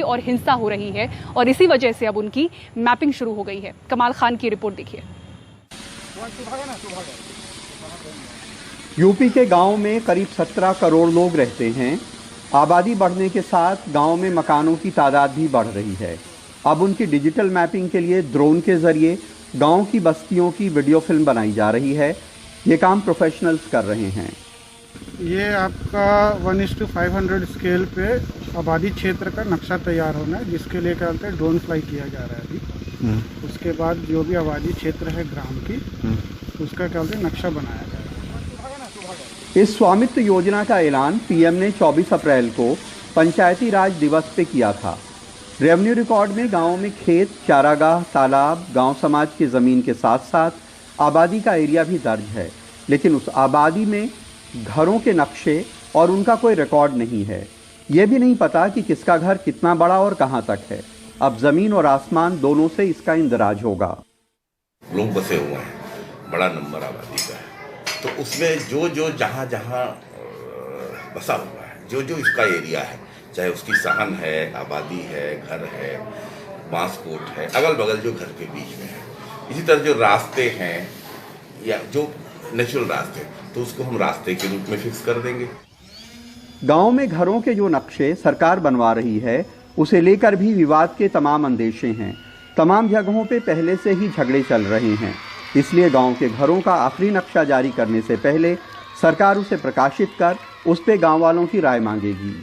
और हिंसा हो रही है और इसी वजह से अब उनकी मैपिंग शुरू हो गई है। कमाल खान की रिपोर्ट देखिए। यूपी के गांव में करीब 17 करोड़ लोग रहते हैं। आबादी बढ़ने के साथ गांव में मकानों की तादाद भी बढ़ रही है। अब उनकी डिजिटल मैपिंग के लिए ड्रोन के जरिए गांव की बस्तियों की वीडियो फिल्म बनाई जा रही है। ये काम प्रोफेशनल्स कर रहे हैं। ये आपका 1:500 स्केल पे आबादी क्षेत्र का नक्शा तैयार होना है, जिसके लिए क्या बोलते हैं ड्रोन फ्लाई किया जा रहा है अभी। उसके बाद जो भी आबादी क्षेत्र है ग्राम की, उसका क्या बोलते हैं नक्शा बनाया जाएगा। इस स्वामित्व योजना का ऐलान पीएम ने 24 अप्रैल को पंचायती राज दिवस पे किया था। रेवेन्यू रिकॉर्ड में गाँव में खेत, चारागाह, तालाब, गाँव समाज की ज़मीन के साथ साथ आबादी का एरिया भी दर्ज है, लेकिन उस आबादी में घरों के नक्शे और उनका कोई रिकॉर्ड नहीं है। ये भी नहीं पता कि किसका घर कितना बड़ा और कहां तक है। अब जमीन और आसमान दोनों से इसका इंदराज होगा। लोग बसे हुए हैं, बड़ा नंबर आबादी का है, तो उसमें जो जो जहां जहां बसा हुआ है, जो जो इसका एरिया है, चाहे उसकी सहन है, आबादी है, घर है, बांसकोट है, अगल बगल जो घर के बीच में है, इसी तरह जो रास्ते हैं या जो नेचुरल रास्ते, तो उसको हम रास्ते के रूप में फिक्स कर देंगे। गांव में घरों के जो नक्शे सरकार बनवा रही है, उसे लेकर भी विवाद के तमाम अंदेशे हैं। तमाम जगहों पे पहले से ही झगड़े चल रहे हैं। इसलिए गांव के घरों का आखिरी नक्शा जारी करने से पहले सरकार उसे प्रकाशित कर उस पे गांव वालों की राय मांगेगी।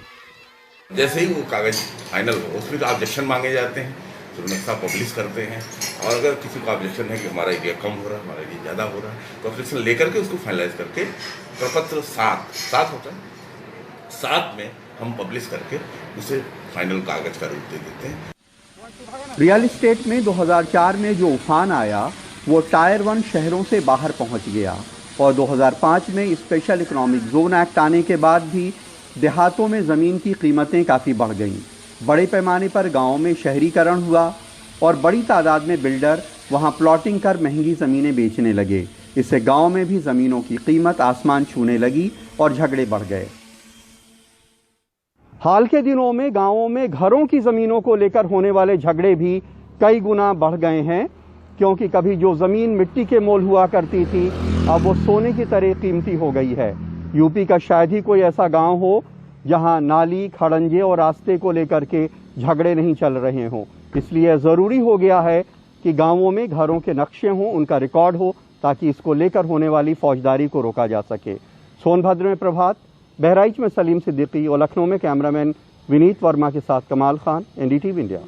जैसे ही वो कागज फाइनल हो, उसमें ऑब्जेक्शन मांगे जाते हैं, तो नक्शा पब्लिश करते हैं। और अगर किसी को ऑब्जेक्शन है कि हमारा एरिया कम हो रहा है, हमारा एरिया ज़्यादा हो रहा है, तो ऑब्जेक्शन लेकर के उसको फाइनलाइज करके प्रपत्र 7 होता है, 7 में हम पब्लिश करके उसे फाइनल कागज का रूप दे देते हैं। रियल एस्टेट में 2004 में जो उफान आया वो टायर 1 शहरों से बाहर पहुंच गया और 2005 में स्पेशल इकोनॉमिक जोन एक्ट आने के बाद भी देहातों में ज़मीन की कीमतें काफ़ी बढ़ गईं। बड़े पैमाने पर गाँव में शहरीकरण हुआ और बड़ी तादाद में बिल्डर वहाँ प्लॉटिंग कर महंगी ज़मीनें बेचने लगे। इससे गाँव में भी ज़मीनों की कीमत आसमान छूने लगी और झगड़े बढ़ गए। हाल के दिनों में गाँवों में घरों की ज़मीनों को लेकर होने वाले झगड़े भी कई गुना बढ़ गए हैं, क्योंकि कभी जो ज़मीन मिट्टी के मोल हुआ करती थी, अब वो सोने की तरह कीमती हो गई है। यूपी का शायद ही कोई ऐसा गांव हो जहां नाली, खड़ंजे और रास्ते को लेकर के झगड़े नहीं चल रहे हों। इसलिए ज़रूरी हो गया है कि गांवों में घरों के नक्शे हों, उनका रिकॉर्ड हो, ताकि इसको लेकर होने वाली फौजदारी को रोका जा सके। सोनभद्र में प्रभात, बहराइच में सलीम सिद्दीकी और लखनऊ में कैमरामैन विनीत वर्मा के साथ कमाल खान, एनडीटीवी इंडिया।